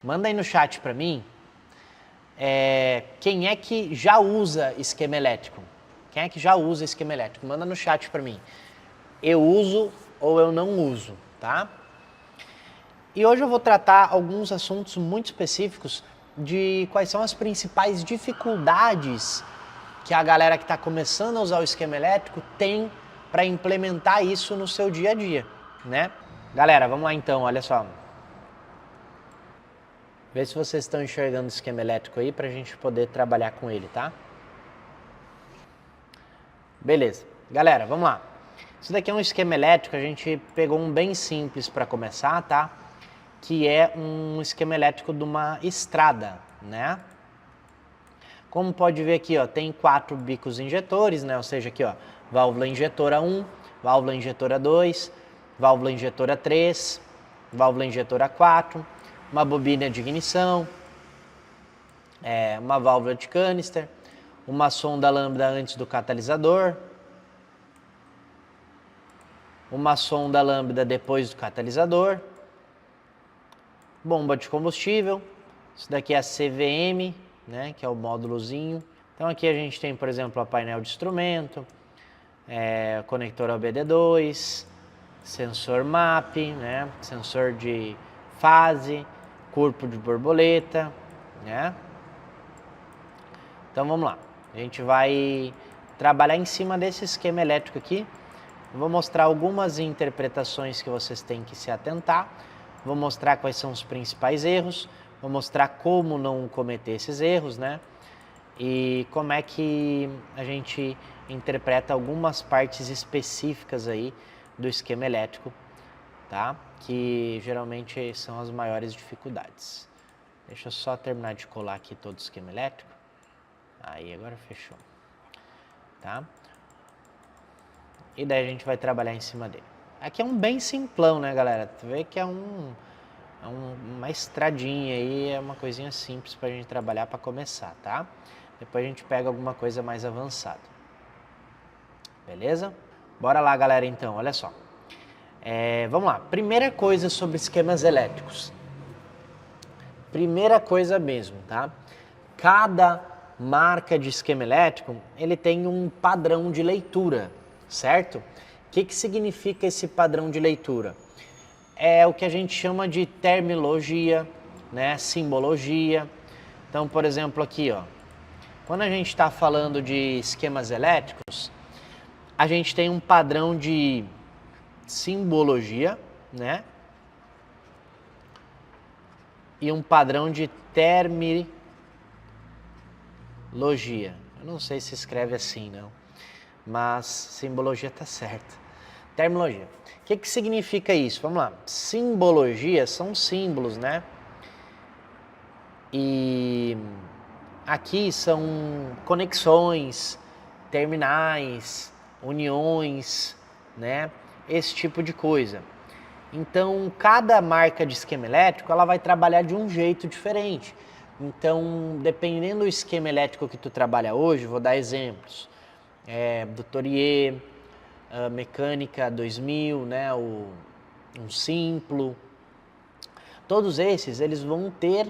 Manda aí no chat para mim quem é que já usa esquema elétrico. Quem é que já usa esquema elétrico? Manda no chat para mim. Eu uso ou eu não uso, tá? E hoje eu vou tratar alguns assuntos muito específicos de quais são as principais dificuldades que a galera que está começando a usar o esquema elétrico tem para implementar isso no seu dia a dia, né? Galera, vamos lá então, olha só. Vê se vocês estão enxergando o esquema elétrico aí para a gente poder trabalhar com ele, tá? Beleza. Galera, vamos lá. Isso daqui é um esquema elétrico, a gente pegou um bem simples para começar, tá? Que é um esquema elétrico de uma estrada, né? Como pode ver aqui, ó, tem 4 bicos injetores, né? Ou seja, aqui, ó, válvula injetora 1, válvula injetora 2, válvula injetora 3, válvula injetora 4, uma bobina de ignição, uma válvula de canister, uma sonda lambda antes do catalisador, uma sonda lambda depois do catalisador, bomba de combustível, isso daqui é a CVM, né, que é o módulozinho. Então aqui a gente tem, por exemplo, a painel de instrumento, conector OBD2, sensor MAP, né, sensor de fase, corpo de borboleta, né? Então vamos lá, a gente vai trabalhar em cima desse esquema elétrico aqui. Eu vou mostrar algumas interpretações que vocês têm que se atentar, vou mostrar quais são os principais erros, vou mostrar como não cometer esses erros, né? E como é que a gente interpreta algumas partes específicas aí do esquema elétrico, tá? Que geralmente são as maiores dificuldades. Deixa eu só terminar de colar aqui todo o esquema elétrico. Aí, agora fechou, tá? E daí a gente vai trabalhar em cima dele. Aqui é um bem simplão, né, galera? Tu vê que é uma estradinha aí, é uma coisinha simples pra gente trabalhar para começar, tá? Depois a gente pega alguma coisa mais avançada. Beleza? Bora lá, galera, então, olha só. Vamos lá. Primeira coisa sobre esquemas elétricos. Primeira coisa mesmo, tá? Cada marca de esquema elétrico, ele tem um padrão de leitura, certo? O que significa esse padrão de leitura? É o que a gente chama de terminologia, né? Simbologia. Então, por exemplo, aqui, ó, quando a gente está falando de esquemas elétricos, a gente tem um padrão de simbologia, né? E um padrão de terminologia. Eu não sei se escreve assim, não. Mas simbologia tá certo. Terminologia. O que significa isso? Vamos lá. Simbologia são símbolos, né? E aqui são conexões, terminais, uniões, né? Esse tipo de coisa. Então, cada marca de esquema elétrico, ela vai trabalhar de um jeito diferente. Então, dependendo do esquema elétrico que tu trabalha hoje, vou dar exemplos. Dutorier, Mecânica 2000, né? Um Simplo. Todos esses, eles vão ter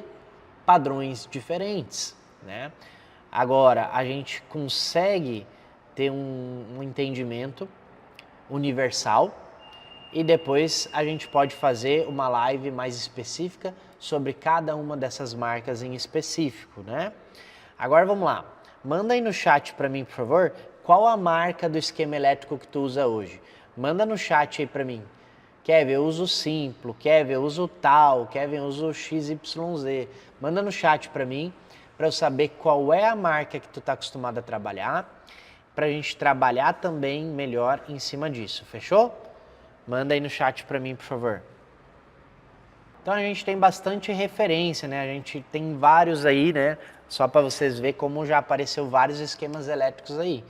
padrões diferentes, né? Agora, a gente consegue ter um entendimento universal e depois a gente pode fazer uma live mais específica sobre cada uma dessas marcas em específico, né? Agora vamos lá, manda aí no chat para mim, por favor, qual a marca do esquema elétrico que tu usa hoje? Manda no chat aí para mim. Kevin, eu uso o Simplo, Kevin, eu uso o tal, Kevin, eu uso o XYZ. Manda no chat para mim, para eu saber qual é a marca que tu tá acostumado a trabalhar, para a gente trabalhar também melhor em cima disso, fechou? Manda aí no chat para mim, por favor. Então a gente tem bastante referência, né? A gente tem vários aí, né? Só para vocês verem como já apareceu vários esquemas elétricos aí.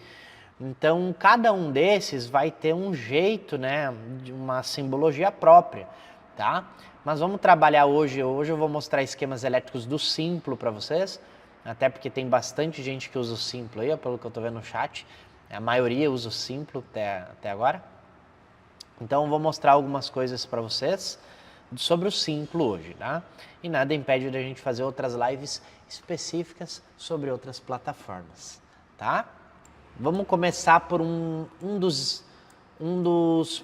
Então cada um desses vai ter um jeito, né? De uma simbologia própria, tá? Mas vamos trabalhar hoje. Hoje eu vou mostrar esquemas elétricos do Simplo para vocês. Até porque tem bastante gente que usa o Simplo aí, ó, pelo que eu tô vendo no chat. A maioria usa o Simplo até agora. Então, vou mostrar algumas coisas para vocês, sobre o Simplo hoje, tá? E nada impede da gente fazer outras lives específicas sobre outras plataformas, tá? Vamos começar por um dos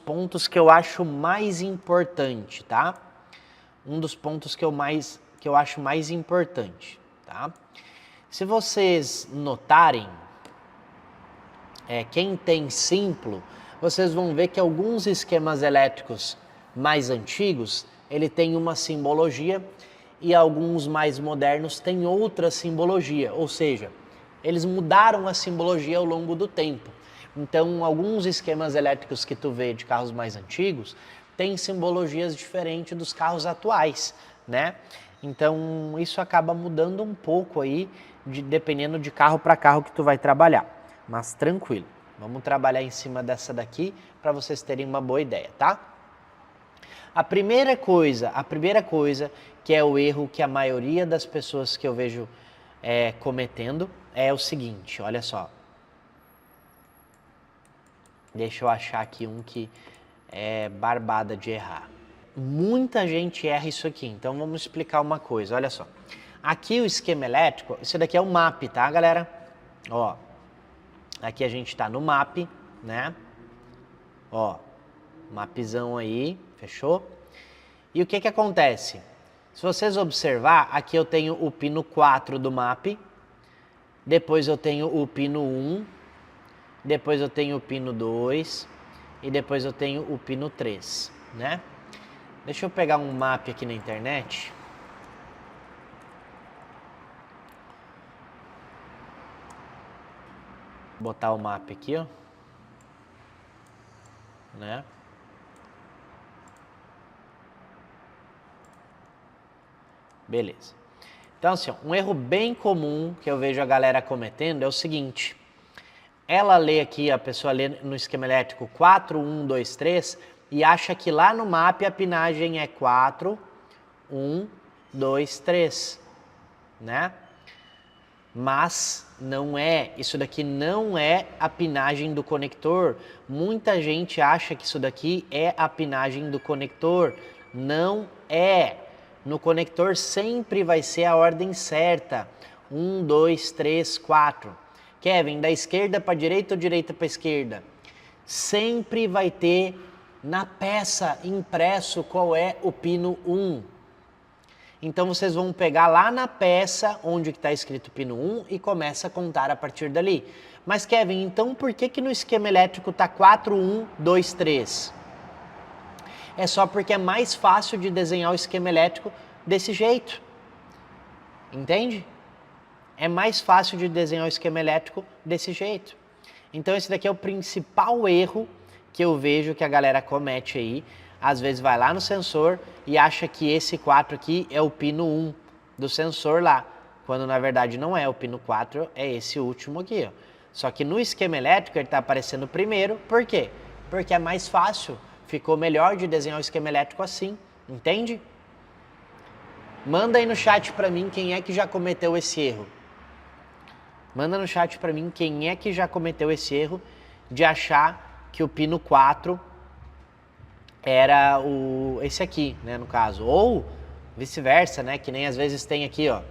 pontos que eu acho mais importante, tá? Um dos pontos que eu acho mais importante, tá? Se vocês notarem, quem tem Simplo, vocês vão ver que alguns esquemas elétricos mais antigos, ele tem uma simbologia e alguns mais modernos têm outra simbologia, ou seja, eles mudaram a simbologia ao longo do tempo. Então, alguns esquemas elétricos que tu vê de carros mais antigos têm simbologias diferentes dos carros atuais, né? Então, isso acaba mudando um pouco aí, dependendo de carro para carro que tu vai trabalhar. Mas tranquilo, vamos trabalhar em cima dessa daqui para vocês terem uma boa ideia, tá? A primeira coisa que é o erro que a maioria das pessoas que eu vejo cometendo é o seguinte, olha só. Deixa eu achar aqui um que é barbada de errar. Muita gente erra isso aqui, então vamos explicar uma coisa, olha só. Aqui o esquema elétrico, isso daqui é o MAP, tá, galera? Ó, aqui a gente tá no MAP, né? Ó, mapzão aí, fechou? E o que que acontece? Se vocês observar, aqui eu tenho o pino 4 do MAP, depois eu tenho o pino 1, depois eu tenho o pino 2 e depois eu tenho o pino 3, né? Deixa eu pegar um MAP aqui na internet. Botar o MAP aqui, ó. Né? Beleza. Então, assim, ó, um erro bem comum que eu vejo a galera cometendo é o seguinte. Ela lê aqui, a pessoa lê no esquema elétrico 4, 1, 2, 3 e acha que lá no MAP a pinagem é 4, 1, 2, 3, né? Mas não é, isso daqui não é a pinagem do conector. Muita gente acha que isso daqui é a pinagem do conector. Não é. No conector sempre vai ser a ordem certa. 1, 2, 3, 4. Kevin, da esquerda para a direita ou direita para a esquerda? Sempre vai ter na peça impresso qual é o pino 1. Então vocês vão pegar lá na peça onde está escrito pino 1 e começa a contar a partir dali. Mas Kevin, então por que no esquema elétrico está 4, 1, 2, 3? É só porque é mais fácil de desenhar o esquema elétrico desse jeito. Entende? É mais fácil de desenhar o esquema elétrico desse jeito. Então esse daqui é o principal erro que eu vejo que a galera comete aí. Às vezes vai lá no sensor e acha que esse 4 aqui é o pino 1 do sensor lá, quando na verdade não é, o pino 4 é esse último aqui, ó. Só que no esquema elétrico ele está aparecendo primeiro, por quê? Porque é mais fácil, ficou melhor de desenhar o esquema elétrico assim, entende? Manda aí no chat pra mim quem é que já cometeu esse erro. Manda no chat pra mim quem é que já cometeu esse erro de achar que o pino 4 era esse aqui, né, no caso. Ou vice-versa, né, que nem às vezes tem aqui, ó.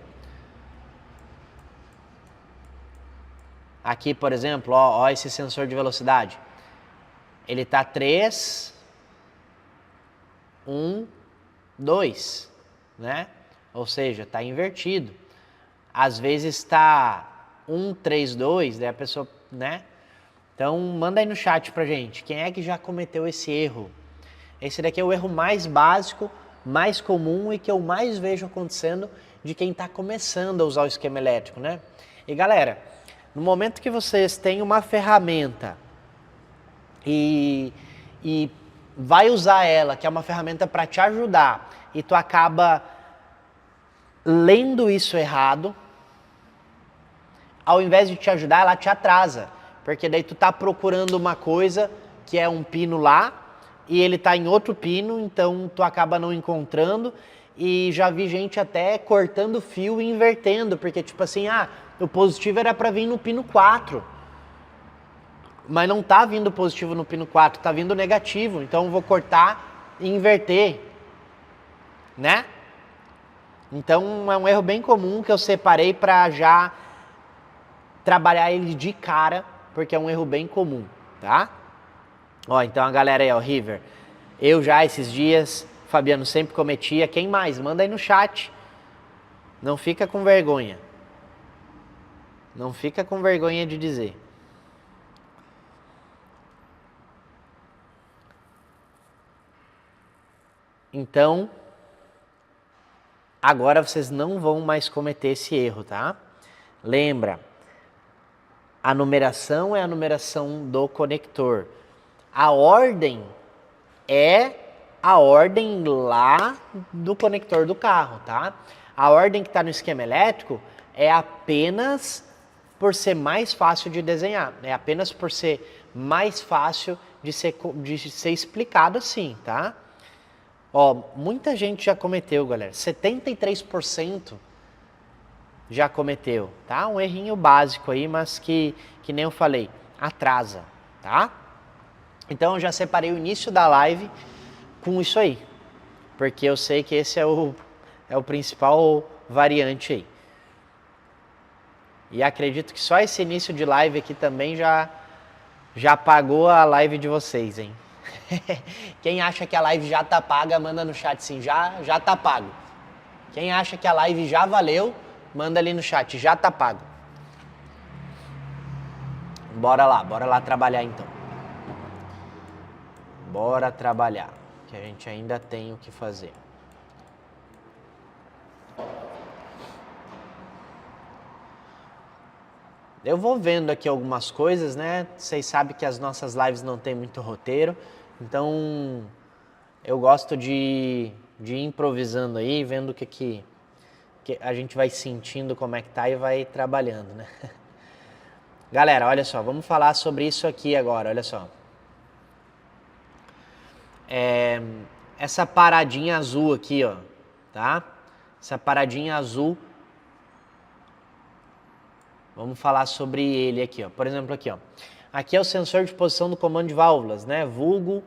Aqui, por exemplo, ó esse sensor de velocidade. Ele tá 3, 1, 2, né? Ou seja, tá invertido. Às vezes tá 1, 3, 2, daí a pessoa, né? Então, manda aí no chat pra gente, quem é que já cometeu esse erro? Esse daqui é o erro mais básico, mais comum e que eu mais vejo acontecendo de quem está começando a usar o esquema elétrico, né? E galera, no momento que vocês têm uma ferramenta e vai usar ela, que é uma ferramenta para te ajudar, e tu acaba lendo isso errado, ao invés de te ajudar, ela te atrasa. Porque daí tu tá procurando uma coisa que é um pino lá, e ele tá em outro pino, então tu acaba não encontrando, e já vi gente até cortando fio e invertendo, porque tipo assim, o positivo era para vir no pino 4, mas não tá vindo positivo no pino 4, tá vindo negativo, então eu vou cortar e inverter. né? Então é um erro bem comum que eu separei para já trabalhar ele de cara, porque é um erro bem comum, tá? Ó, então a galera aí, ó, River, eu já esses dias, Fabiano sempre cometia, quem mais? Manda aí no chat, não fica com vergonha. Não fica com vergonha de dizer. Então, agora vocês não vão mais cometer esse erro, tá? Lembra, a numeração é a numeração do conector. A ordem é a ordem lá do conector do carro, tá? A ordem que está no esquema elétrico é apenas por ser mais fácil de desenhar, é apenas por ser mais fácil de ser explicado assim, tá? Ó, muita gente já cometeu, galera, 73% já cometeu, tá? Um errinho básico aí, mas que nem eu falei, atrasa, tá? Então eu já separei o início da live com isso aí, porque eu sei que esse é o principal variante aí. E acredito que só esse início de live aqui também já pagou a live de vocês, hein? Quem acha que a live já tá paga, manda no chat sim, já tá pago. Quem acha que a live já valeu, manda ali no chat, já tá pago. Bora lá trabalhar então. Bora trabalhar, que a gente ainda tem o que fazer. Eu vou vendo aqui algumas coisas, né? Vocês sabem que as nossas lives não tem muito roteiro, então eu gosto de ir improvisando aí, vendo o que a gente vai sentindo como é que tá e vai trabalhando, né? Galera, olha só, vamos falar sobre isso aqui agora, olha só. Essa paradinha azul aqui, ó, tá? Essa paradinha azul, vamos falar sobre ele aqui, ó. Por exemplo, aqui, ó. Aqui é o sensor de posição do comando de válvulas, né? Vulgo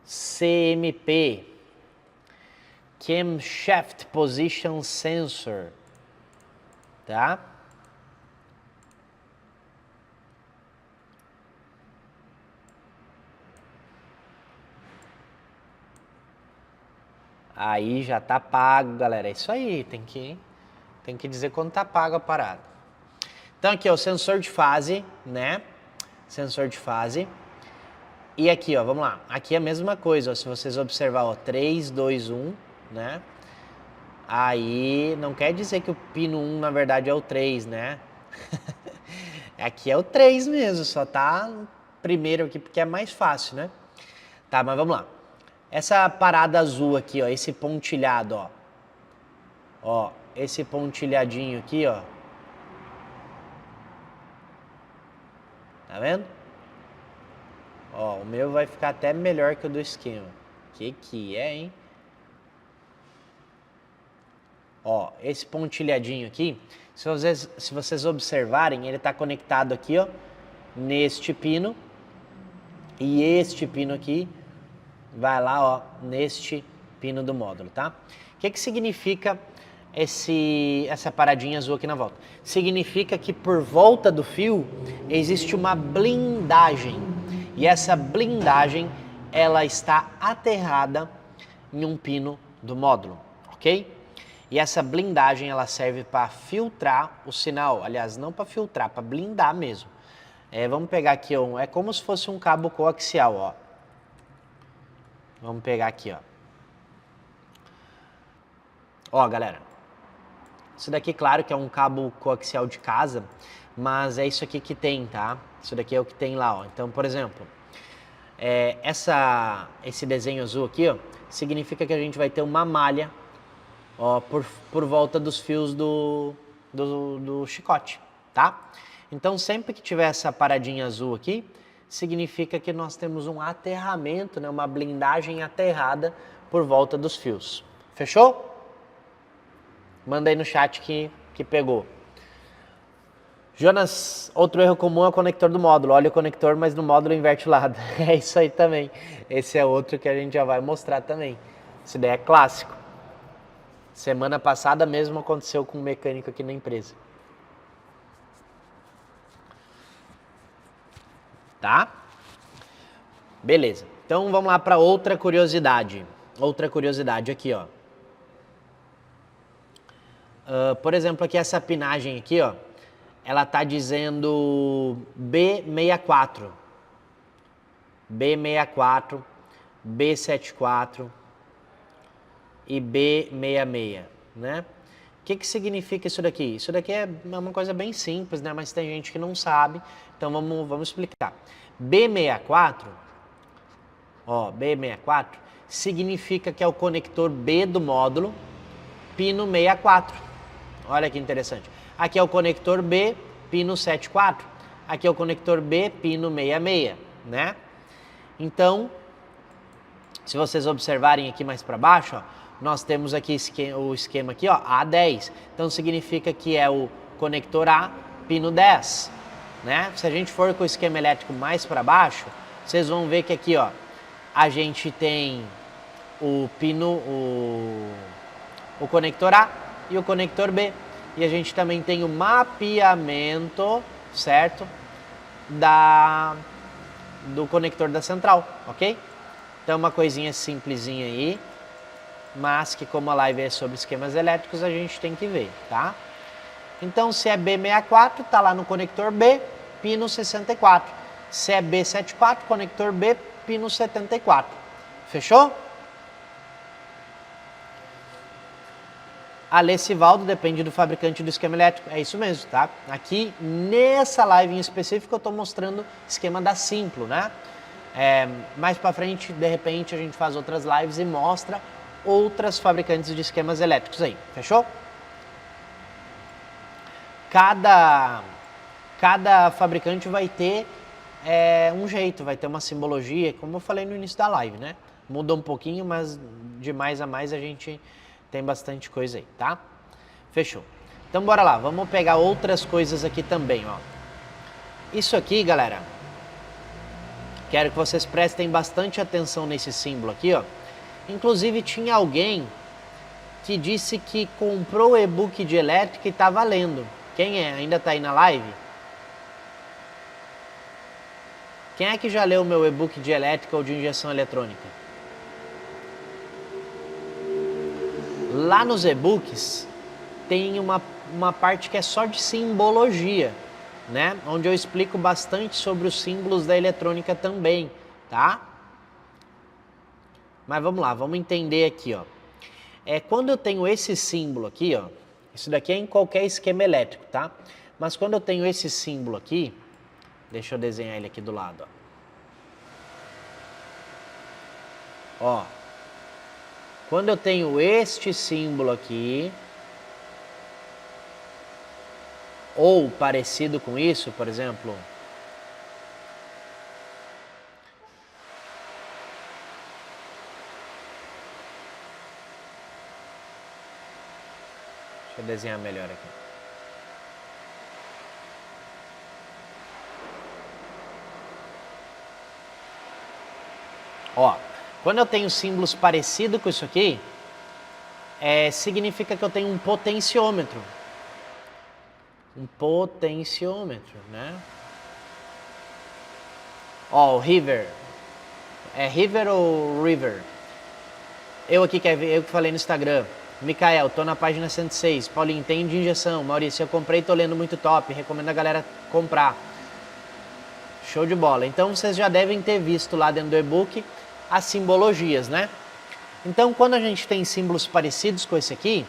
CMP, Camshaft Position Sensor, tá? Aí já tá pago, galera. É isso aí, tem que dizer quando tá pago a parada. Então aqui, ó, o sensor de fase, né? Sensor de fase. E aqui, ó, vamos lá. Aqui é a mesma coisa, ó, se vocês observar, ó, 3, 2, 1, né? Aí não quer dizer que o pino 1 na verdade é o 3, né? Aqui é o 3 mesmo, só tá primeiro aqui porque é mais fácil, né? Tá, mas vamos lá. Essa parada azul aqui, ó, esse pontilhado, ó. Ó, esse pontilhadinho aqui, ó. Tá vendo? Ó, o meu vai ficar até melhor que o do esquema. Que é, hein? Ó, esse pontilhadinho aqui, se vocês observarem, ele tá conectado aqui, ó, neste pino. E este pino aqui vai lá, ó, neste pino do módulo, tá? O que significa essa paradinha azul aqui na volta? Significa que por volta do fio existe uma blindagem. E essa blindagem, ela está aterrada em um pino do módulo, ok? E essa blindagem, ela serve para filtrar o sinal. Aliás, não para filtrar, para blindar mesmo. Vamos pegar aqui, ó, é como se fosse um cabo coaxial, ó. Vamos pegar aqui, ó. Ó, galera. Isso daqui, claro que é um cabo coaxial de casa, mas é isso aqui que tem, tá? Isso daqui é o que tem lá, ó. Então, por exemplo, esse desenho azul aqui, ó, significa que a gente vai ter uma malha, ó, por volta dos fios do chicote, tá? Então, sempre que tiver essa paradinha azul aqui, significa que nós temos um aterramento, né, uma blindagem aterrada por volta dos fios. Fechou? Manda aí no chat que pegou. Jonas, outro erro comum é o conector do módulo. Olha o conector, mas no módulo inverte o lado. É isso aí também. Esse é outro que a gente já vai mostrar também. Isso daí é clássico. Semana passada mesmo aconteceu com um mecânico aqui na empresa. Tá? Beleza. Então vamos lá para outra curiosidade. Outra curiosidade aqui, ó. Por exemplo, aqui essa pinagem aqui, ó. Ela tá dizendo B64. B64, B74 e B66, né? O que significa isso daqui? Isso daqui é uma coisa bem simples, né? Mas tem gente que não sabe, então vamos explicar. B64, ó, B64 significa que é o conector B do módulo pino 64. Olha que interessante. Aqui é o conector B, pino 74. Aqui é o conector B, pino 66, né? Então, se vocês observarem aqui mais para baixo, ó, nós temos aqui o esquema aqui, ó, A10. Então significa que é o conector A, pino 10, né? Se a gente for com o esquema elétrico mais para baixo, vocês vão ver que aqui, ó, a gente tem o pino, o conector A e o conector B. E a gente também tem o mapeamento, certo? Do conector da central, ok? Então uma coisinha simplesinha aí, mas que como a live é sobre esquemas elétricos, a gente tem que ver, tá? Então se é B64, tá lá no conector B, pino 64. Se é B74, conector B, pino 74. Fechou? Alê Sivaldo, depende do fabricante do esquema elétrico. É isso mesmo, tá? Aqui, nessa live em específico, eu estou mostrando o esquema da Simplo, né? Mais para frente, de repente, a gente faz outras lives e mostra outras fabricantes de esquemas elétricos aí. Fechou? Cada fabricante vai ter um jeito, vai ter uma simbologia, como eu falei no início da live, né? Muda um pouquinho, mas de mais a mais a gente tem bastante coisa aí, tá? Fechou. Então bora lá, vamos pegar outras coisas aqui também, ó. Isso aqui, galera, quero que vocês prestem bastante atenção nesse símbolo aqui, ó. Inclusive tinha alguém que disse que comprou o e-book de elétrica e tá valendo. Quem é? Ainda tá aí na live? Quem é que já leu o meu e-book de elétrica ou de injeção eletrônica? Lá nos e-books tem uma parte que é só de simbologia, né? Onde eu explico bastante sobre os símbolos da eletrônica também, tá? Mas vamos lá, vamos entender aqui, ó. Quando eu tenho esse símbolo aqui, ó, isso daqui é em qualquer esquema elétrico, tá? Mas quando eu tenho esse símbolo aqui, deixa eu desenhar ele aqui do lado, ó. Ó. Quando eu tenho este símbolo aqui, ou parecido com isso, por exemplo, deixa eu desenhar melhor aqui. Ó, quando eu tenho símbolos parecidos com isso aqui, significa que eu tenho um potenciômetro. Um potenciômetro, né? Ó, o River. É River ou River? Eu que falei no Instagram. Mikael, tô na página 106. Paulinho, tem de injeção. Maurício, eu comprei, tô lendo muito top. Recomendo a galera comprar. Show de bola. Então vocês já devem ter visto lá dentro do e-book as simbologias, né? Então quando a gente tem símbolos parecidos com esse aqui,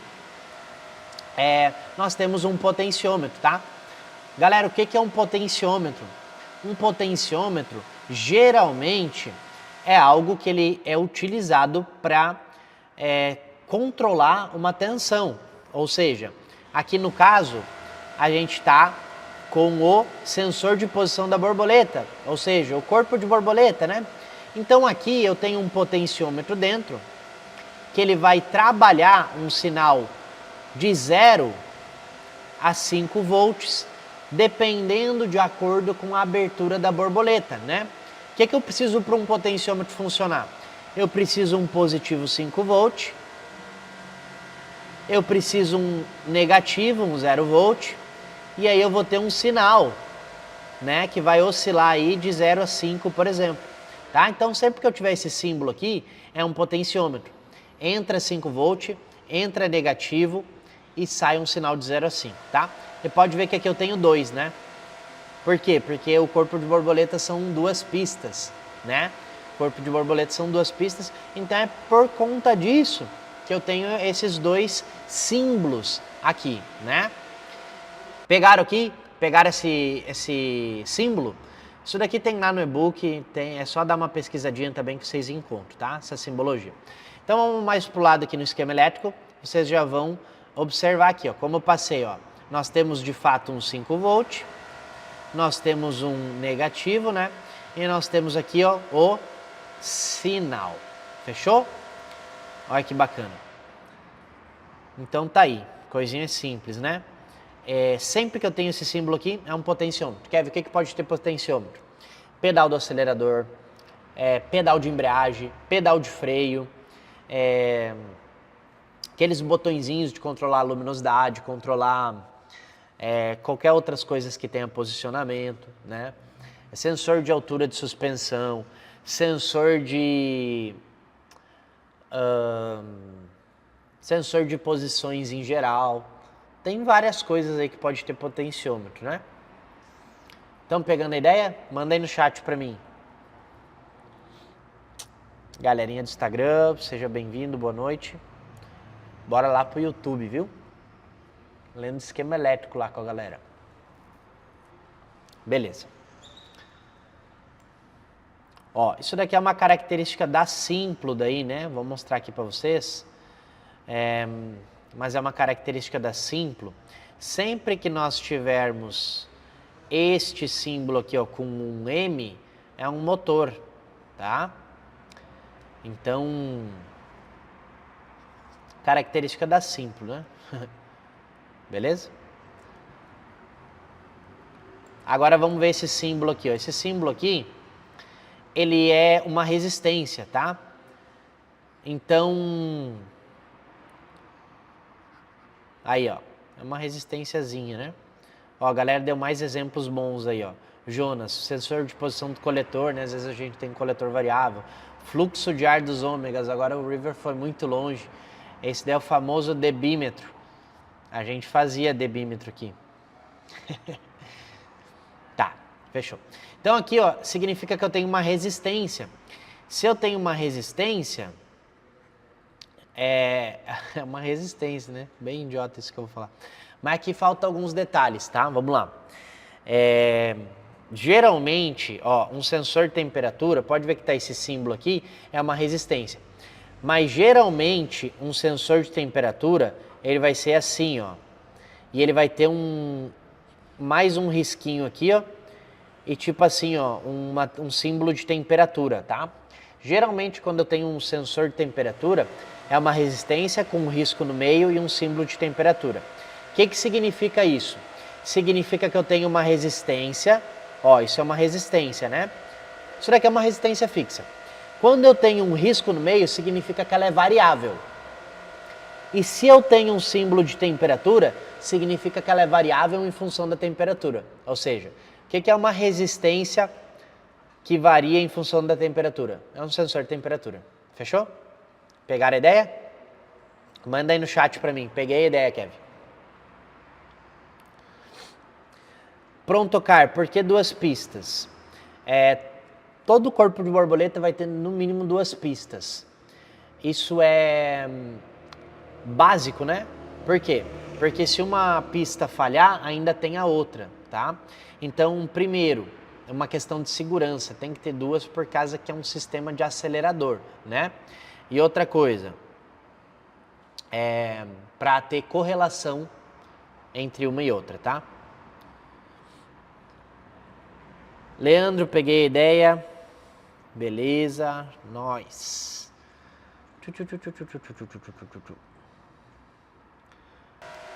nós temos um potenciômetro, tá? Galera, o que é um potenciômetro? Um potenciômetro geralmente é algo que ele é utilizado para controlar uma tensão. Ou seja, aqui no caso, a gente está com o sensor de posição da borboleta, ou seja, o corpo de borboleta, né? Então aqui eu tenho um potenciômetro dentro, que ele vai trabalhar um sinal de 0 a 5 volts, dependendo de acordo com a abertura da borboleta, né? O que eu preciso para um potenciômetro funcionar? Eu preciso um positivo 5 volt eu preciso um negativo, um 0 volt, e aí eu vou ter um sinal, né, que vai oscilar aí de 0 a 5, por exemplo. Tá? Então, sempre que eu tiver esse símbolo aqui, é um potenciômetro. Entra 5 volt, entra negativo e sai um sinal de 0 a 5, tá? Você pode ver que aqui eu tenho 2, né? Por quê? Porque o corpo de borboleta são 2 pistas, né? O corpo de borboleta são 2 pistas, então é por conta disso que eu tenho esses 2 símbolos aqui, né? Pegaram aqui? Pegaram esse símbolo? Isso daqui tem lá no e-book, é só dar uma pesquisadinha também que vocês encontram, tá? Essa simbologia. Então vamos mais pro lado aqui no esquema elétrico, vocês já vão observar aqui, ó, como eu passei, ó. Nós temos de fato um 5 volt, nós temos um negativo, né? E nós temos aqui, ó, o sinal. Fechou? Olha que bacana. Então tá aí, coisinha simples, né? Sempre que eu tenho esse símbolo aqui, é um potenciômetro. Quer ver o que pode ter potenciômetro? Pedal do acelerador, pedal de embreagem, pedal de freio, aqueles botõezinhos de controlar a luminosidade, controlar qualquer outras coisas que tenha posicionamento, né? Sensor de altura de suspensão, sensor de posições em geral. Tem várias coisas aí que pode ter potenciômetro, né? Estão pegando a ideia? Manda aí no chat pra mim. Galerinha do Instagram, seja bem-vindo, boa noite. Bora lá pro YouTube, viu? Lendo esquema elétrico lá com a galera. Beleza. Ó, isso daqui é uma característica da Simplo daí, né? Vou mostrar aqui pra vocês. Mas é uma característica da Simplo. Sempre que nós tivermos este símbolo aqui, ó, com um M, é um motor, tá? Então, característica da Simplo, né? Beleza? Agora vamos ver esse símbolo aqui, ó. Esse símbolo aqui, ele é uma resistência, tá? Então, aí, ó, é uma resistênciazinha, né? Ó, a galera deu mais exemplos bons aí, ó. Jonas, sensor de posição do coletor, né? Às vezes a gente tem coletor variável. Fluxo de ar dos ômegas, agora o River foi muito longe. Esse daí é o famoso debímetro. A gente fazia debímetro aqui. Tá, fechou. Então aqui, ó, significa que eu tenho uma resistência. Se eu tenho uma resistência, é uma resistência, né? Bem idiota isso que eu vou falar. Mas aqui faltam alguns detalhes, tá? Vamos lá. Geralmente, ó, um sensor de temperatura, pode ver que tá esse símbolo aqui, é uma resistência. Mas geralmente, um sensor de temperatura, ele vai ser assim, ó. E ele vai ter mais um risquinho aqui, ó. E tipo assim, ó, um símbolo de temperatura, tá? Geralmente, quando eu tenho um sensor de temperatura, é uma resistência com um risco no meio e um símbolo de temperatura. O que significa isso? Significa que eu tenho uma resistência, ó, isso é uma resistência, né? Isso daqui é uma resistência fixa. Quando eu tenho um risco no meio, significa que ela é variável. E se eu tenho um símbolo de temperatura, significa que ela é variável em função da temperatura. Ou seja, o que é uma resistência que varia em função da temperatura? É um sensor de temperatura. Fechou? Pegaram a ideia? Manda aí no chat pra mim. Peguei a ideia, Kevin. Pronto, Car, por que 2 pistas? Todo corpo de borboleta vai ter no mínimo 2 pistas. Isso é básico, né? Por quê? Porque se uma pista falhar, ainda tem a outra, tá? Então, primeiro, é uma questão de segurança, tem que ter 2 por causa que é um sistema de acelerador, né? E outra coisa, para ter correlação entre uma e outra, tá? Leandro, peguei a ideia. Beleza, nós.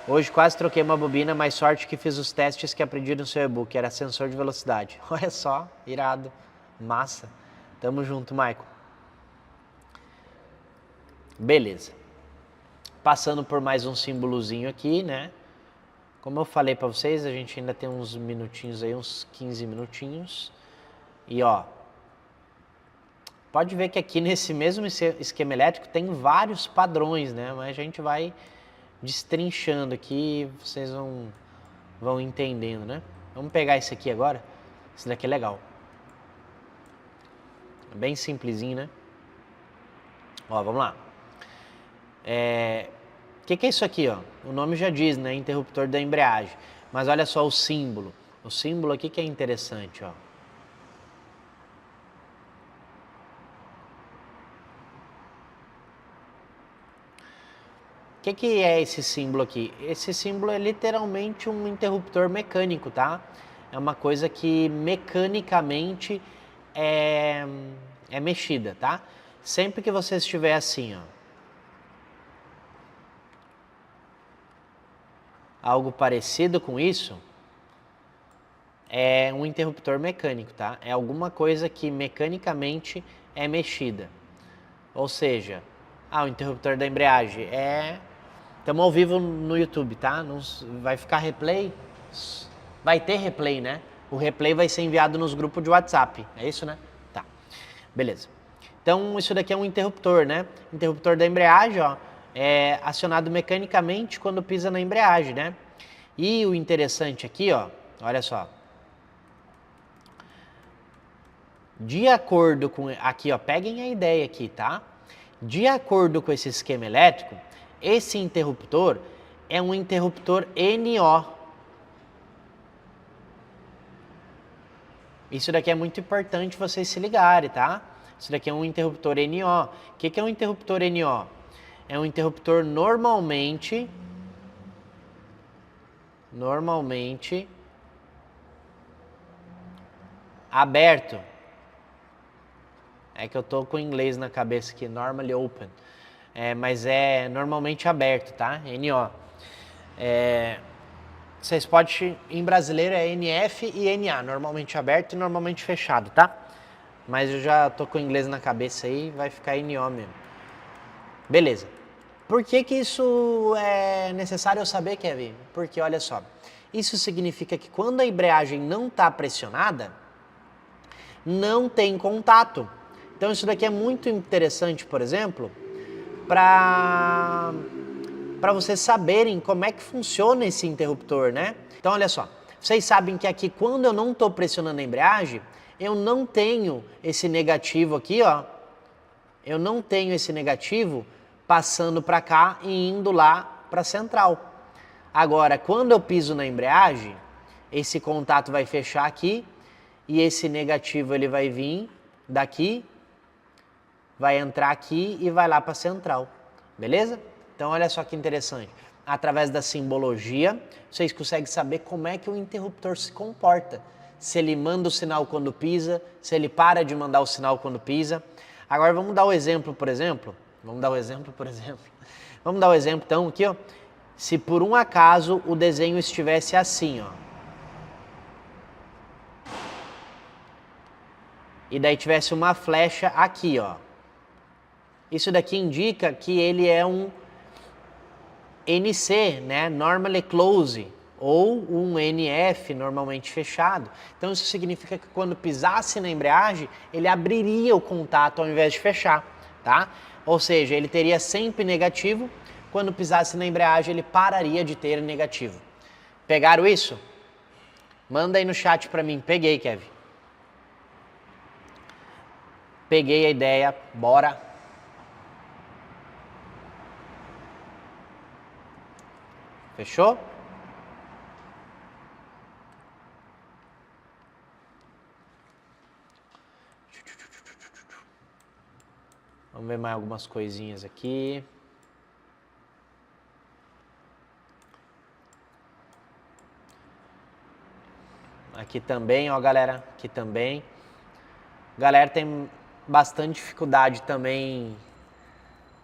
Hoje quase troquei uma bobina, mas sorte que fiz os testes que aprendi no seu e-book, era sensor de velocidade. Olha só, irado, massa. Tamo junto, Maicon. Beleza. passando por mais um símbolozinho aqui, né? Como eu falei para vocês, a gente ainda tem uns minutinhos aí, uns 15 minutinhos. E ó, pode ver que aqui nesse mesmo esquema elétrico tem vários padrões, né? Mas a gente vai destrinchando aqui, vocês vão entendendo, né? Vamos pegar esse aqui agora. Esse daqui é legal. É bem simplesinho, né? Ó, vamos lá. O que é isso aqui, ó? O nome já diz, né? Interruptor da embreagem. Mas olha só o símbolo. O símbolo aqui que é interessante, ó. O que é esse símbolo aqui? Esse símbolo é literalmente um interruptor mecânico, tá? É uma coisa que mecanicamente é mexida, tá? Sempre que você estiver assim, ó, algo parecido com isso, é um interruptor mecânico, tá? É alguma coisa que mecanicamente é mexida. Ou seja, o interruptor da embreagem Estamos ao vivo no YouTube, tá? Não vai ficar replay? Vai ter replay, né? O replay vai ser enviado nos grupos de WhatsApp. É isso, né? Tá. Beleza. Então, isso daqui é um interruptor, né? Interruptor da embreagem, ó, é acionado mecanicamente quando pisa na embreagem, né? E o interessante aqui, ó, olha só. De acordo com... Aqui, ó, peguem a ideia aqui, tá? De acordo com esse esquema elétrico, esse interruptor é um interruptor NO. Isso daqui é muito importante vocês se ligarem, tá? Isso daqui é um interruptor NO. O que é um interruptor NO? É um interruptor normalmente aberto. É que eu tô com o inglês na cabeça aqui, normally open. Mas é normalmente aberto, tá? NO. Vocês podem, em brasileiro é NF e NA, normalmente aberto e normalmente fechado, tá? Mas eu já tô com o inglês na cabeça aí, vai ficar NO mesmo. Beleza. Por que isso é necessário eu saber, Kevin? Porque olha só, isso significa que quando a embreagem não está pressionada, não tem contato. Então isso daqui é muito interessante, por exemplo, para vocês saberem como é que funciona esse interruptor, né? Então olha só, vocês sabem que aqui quando eu não estou pressionando a embreagem, eu não tenho esse negativo aqui, ó. Eu não tenho esse negativo passando para cá e indo lá para a central. Agora, quando eu piso na embreagem, esse contato vai fechar aqui e esse negativo ele vai vir daqui, vai entrar aqui e vai lá para a central, beleza? Então olha só que interessante, através da simbologia, vocês conseguem saber como é que o interruptor se comporta. Se ele manda o sinal quando pisa, se ele para de mandar o sinal quando pisa. Agora vamos dar o exemplo, por exemplo. Vamos dar o exemplo, então, aqui, ó. Se por um acaso o desenho estivesse assim, ó. E daí tivesse uma flecha aqui, ó. Isso daqui indica que ele é um NC, né? Normally close, ou um NF, normalmente fechado. Então isso significa que quando pisasse na embreagem, ele abriria o contato ao invés de fechar, tá? Ou seja, ele teria sempre negativo, quando pisasse na embreagem ele pararia de ter negativo. Pegaram isso? Manda aí no chat pra mim. Peguei, Kevin. Peguei a ideia, bora. Fechou? Vamos ver mais algumas coisinhas aqui. Aqui também, ó, galera. Aqui também. Galera tem bastante dificuldade também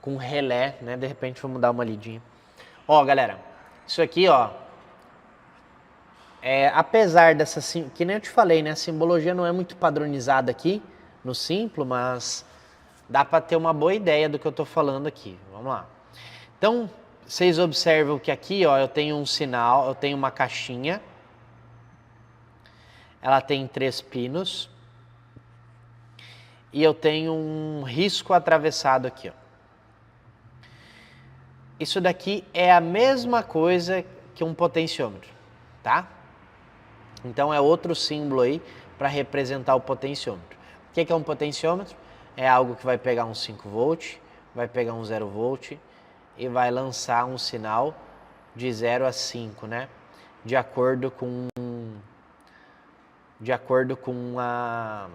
com relé, né? De repente vamos dar uma lidinha. Ó, galera, isso aqui, ó, apesar dessa, que nem eu te falei, né? A simbologia não é muito padronizada aqui no Simplo, mas dá para ter uma boa ideia do que eu tô falando aqui. Vamos lá. Então, vocês observam que aqui, ó, eu tenho um sinal, eu tenho uma caixinha. Ela tem 3 pinos. E eu tenho um risco atravessado aqui, ó. Isso daqui é a mesma coisa que um potenciômetro, tá? Então é outro símbolo aí para representar o potenciômetro. O que é um potenciômetro? É algo que vai pegar um 5 volt, vai pegar um 0 volt e vai lançar um sinal de 0 a 5, né? De acordo com a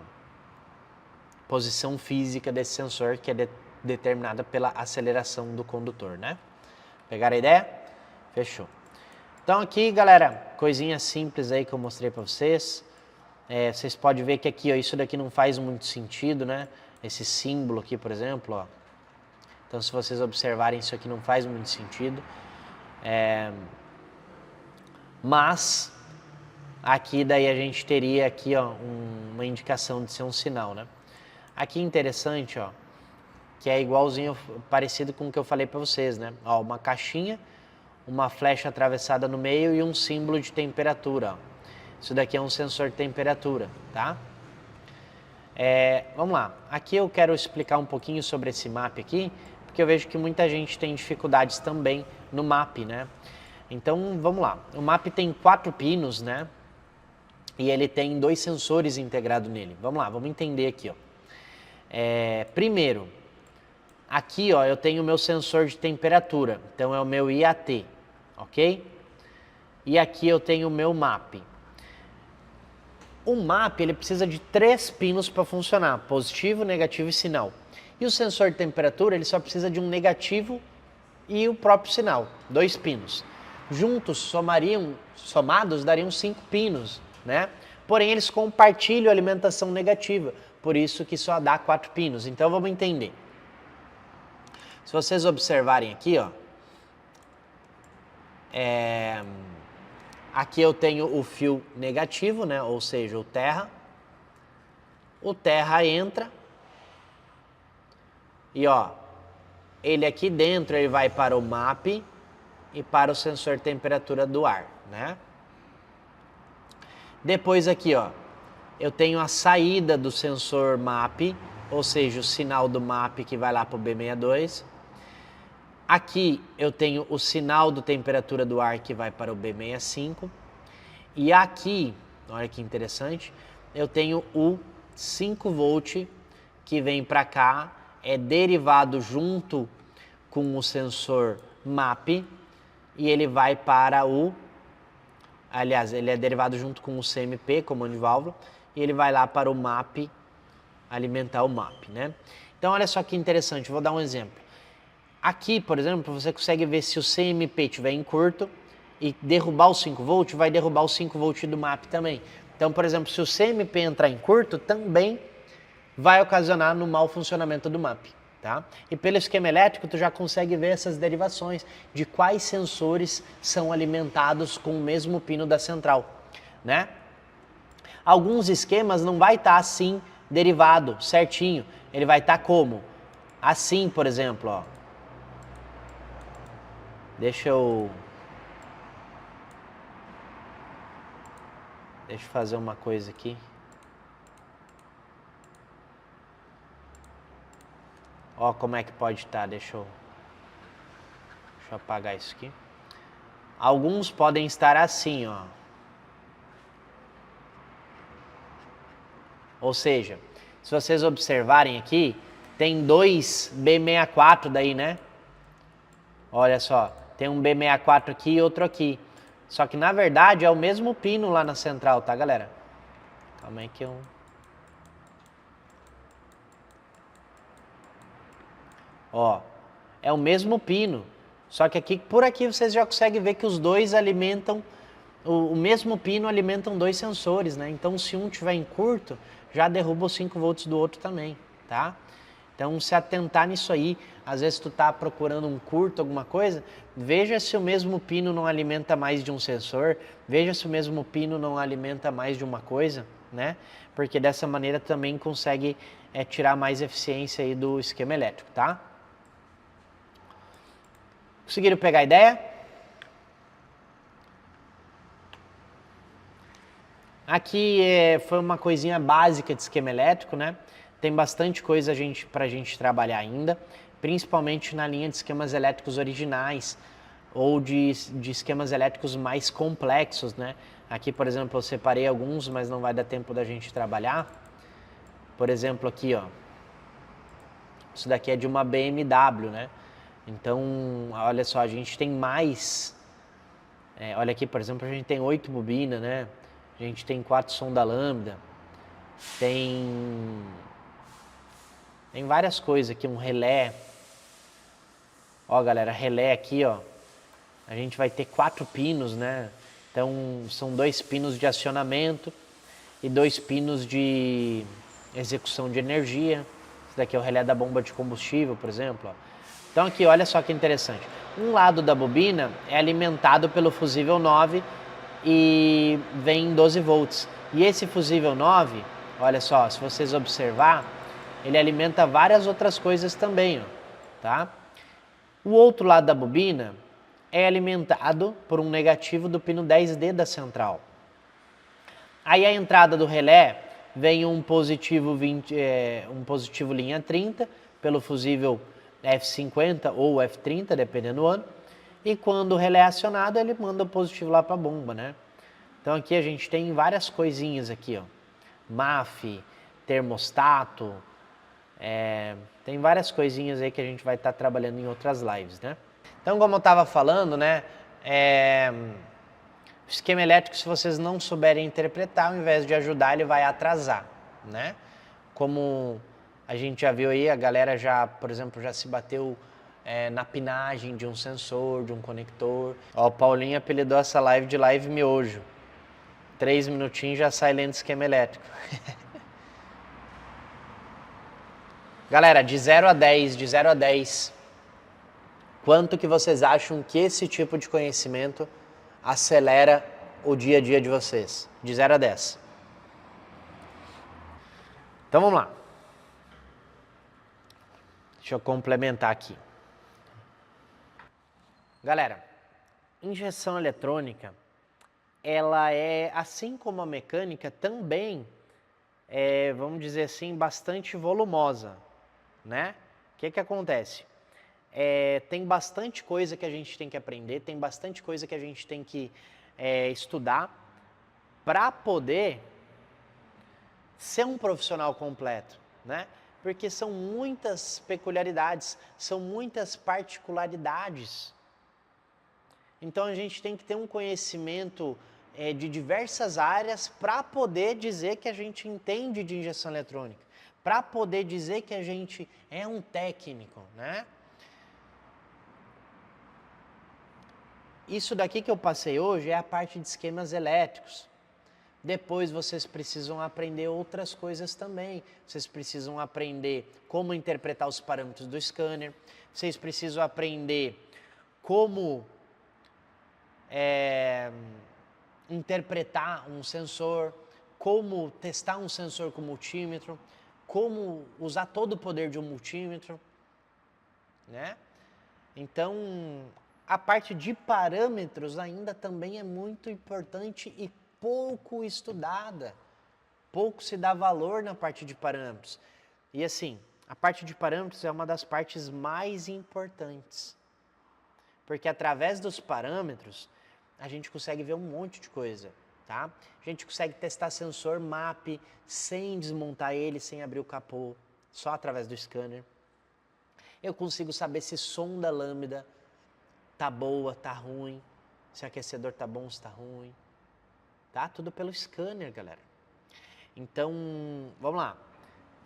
posição física desse sensor, que é determinada pela aceleração do condutor, né? Pegaram a ideia? Fechou. Então aqui, galera, coisinha simples aí que eu mostrei para vocês. Vocês podem ver que aqui, ó, isso daqui não faz muito sentido, né? Esse símbolo aqui, por exemplo, ó. Então, se vocês observarem, isso aqui não faz muito sentido. Mas aqui daí a gente teria aqui, ó, uma indicação de ser um sinal, né? Aqui interessante, ó, que é igualzinho, parecido com o que eu falei para vocês, né? Ó, uma caixinha, uma flecha atravessada no meio e um símbolo de temperatura, ó. Isso daqui é um sensor de temperatura, tá? Vamos lá, aqui eu quero explicar um pouquinho sobre esse MAP aqui, porque eu vejo que muita gente tem dificuldades também no MAP, né? Então, vamos lá, o MAP tem 4 pinos, né? E ele tem 2 sensores integrados nele. Vamos lá, vamos entender aqui, ó. Primeiro, aqui, ó, eu tenho o meu sensor de temperatura, então é o meu IAT, ok? E aqui eu tenho o meu MAP. O MAP ele precisa de 3 pinos para funcionar, positivo, negativo e sinal. E o sensor de temperatura ele só precisa de um negativo e o próprio sinal, 2 pinos. Juntos, somados, dariam 5 pinos, né? Porém, eles compartilham a alimentação negativa, por isso que só dá 4 pinos. Então, vamos entender. Se vocês observarem aqui, ó, aqui eu tenho o fio negativo, né? Ou seja, o terra. O terra entra e, ó, ele aqui dentro ele vai para o MAP e para o sensor de temperatura do ar, né? Depois aqui, ó, eu tenho a saída do sensor MAP, ou seja, o sinal do MAP que vai lá para o B62. Aqui eu tenho o sinal do temperatura do ar que vai para o B65. E aqui, olha que interessante, eu tenho o 5 volt que vem para cá, é derivado junto com o sensor MAP e ele vai para o... Aliás, ele é derivado junto com o CMP, comando de válvula, e ele vai lá para o MAP, alimentar o MAP, né? Então, olha só que interessante, vou dar um exemplo. Aqui, por exemplo, você consegue ver se o CMP estiver em curto e derrubar o 5 volt, vai derrubar o 5 volt do MAP também. Então, por exemplo, se o CMP entrar em curto, também vai ocasionar no mau funcionamento do MAP, tá? E pelo esquema elétrico, tu já consegue ver essas derivações de quais sensores são alimentados com o mesmo pino da central, né? Alguns esquemas não vai estar assim derivado, certinho. Ele vai estar como? Assim, por exemplo, ó. Deixa eu fazer uma coisa aqui. Ó como é que pode estar, deixa eu apagar isso aqui. Alguns podem estar assim, ó. Ou seja, se vocês observarem aqui, tem 2 B64 daí, né? Olha só, tem um B64 aqui e outro aqui. Só que na verdade é o mesmo pino lá na central, tá, galera? Calma aí que eu... Ó, é o mesmo pino. Só que aqui, por aqui vocês já conseguem ver que os dois alimentam, o mesmo pino alimentam 2 sensores, né? Então se um tiver em curto, já derruba os 5 volts do outro também, tá? Então se atentar nisso aí, às vezes tu tá procurando um curto, alguma coisa, veja se o mesmo pino não alimenta mais de um sensor, veja se o mesmo pino não alimenta mais de uma coisa, né? Porque dessa maneira também consegue tirar mais eficiência aí do esquema elétrico, tá? Conseguiram pegar a ideia? Aqui foi uma coisinha básica de esquema elétrico, né? Tem bastante coisa para a gente trabalhar ainda, principalmente na linha de esquemas elétricos originais ou de esquemas elétricos mais complexos, né? Aqui, por exemplo, eu separei alguns, mas não vai dar tempo da gente trabalhar. Por exemplo, aqui, ó. Isso daqui é de uma BMW, né? Então, olha só, a gente tem mais... olha aqui, por exemplo, a gente tem 8 bobinas, né? A gente tem 4 sonda lambda. Tem várias coisas aqui, um relé. Ó, galera, relé aqui, ó. A gente vai ter 4 pinos, né? Então, são 2 pinos de acionamento e 2 pinos de execução de energia. Esse daqui é o relé da bomba de combustível, por exemplo, ó. Então aqui, olha só que interessante. Um lado da bobina é alimentado pelo fusível 9 e vem em 12 volts. E esse fusível 9, olha só, se vocês observar, ele alimenta várias outras coisas também, ó, tá? O outro lado da bobina é alimentado por um negativo do pino 10D da central. Aí a entrada do relé vem um positivo linha 30 pelo fusível F50 ou F30, dependendo do ano. E quando o relé é acionado, ele manda o positivo lá para a bomba, né? Então aqui a gente tem várias coisinhas aqui, ó. MAF, termostato, tem várias coisinhas aí que a gente vai estar trabalhando em outras lives, né? Então, como eu estava falando, né? O esquema elétrico, se vocês não souberem interpretar, ao invés de ajudar, ele vai atrasar, né? Como a gente já viu aí, a galera já, por exemplo, já se bateu na pinagem de um sensor, de um conector. Ó, o Paulinho apelidou essa live de live miojo. 3 minutinhos já sai lendo esquema elétrico. Galera, de 0 a 10, quanto que vocês acham que esse tipo de conhecimento acelera o dia a dia de vocês? De 0 a 10. Então vamos lá. Deixa eu complementar aqui. Galera, injeção eletrônica, ela é, assim como a mecânica, também vamos dizer assim, bastante volumosa, né? O que acontece? Tem bastante coisa que a gente tem que aprender, tem bastante coisa que a gente tem que estudar para poder ser um profissional completo, né? Porque são muitas peculiaridades, são muitas particularidades. Então a gente tem que ter um conhecimento de diversas áreas para poder dizer que a gente entende de injeção eletrônica, para poder dizer que a gente é um técnico, né? Isso daqui que eu passei hoje é a parte de esquemas elétricos. Depois vocês precisam aprender outras coisas também. Vocês precisam aprender como interpretar os parâmetros do scanner. Vocês precisam aprender como interpretar um sensor, como testar um sensor com multímetro, como usar todo o poder de um multímetro, né? Então, a parte de parâmetros ainda também é muito importante e pouco estudada. Pouco se dá valor na parte de parâmetros. E assim, a parte de parâmetros é uma das partes mais importantes. Porque através dos parâmetros, a gente consegue ver um monte de coisa, tá? A gente consegue testar sensor MAP sem desmontar ele, sem abrir o capô, só através do scanner. Eu consigo saber se sonda lambda tá boa, tá ruim, se o aquecedor tá bom, se tá ruim. Tá? Tudo pelo scanner, galera. Então, vamos lá.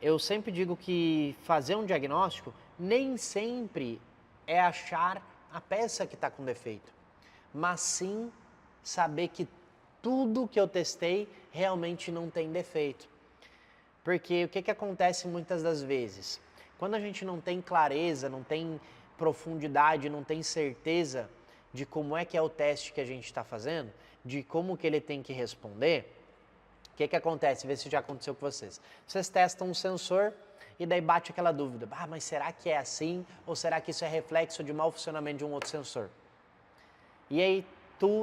Eu sempre digo que fazer um diagnóstico nem sempre é achar a peça que está com defeito, mas sim saber que tudo que eu testei realmente não tem defeito. Porque o que acontece muitas das vezes? Quando a gente não tem clareza, não tem profundidade, não tem certeza de como é que é o teste que a gente está fazendo, de como que ele tem que responder, o que acontece? Vê se já aconteceu com vocês. Vocês testam um sensor e daí bate aquela dúvida, mas será que é assim ou será que isso é reflexo de mau funcionamento de um outro sensor? E aí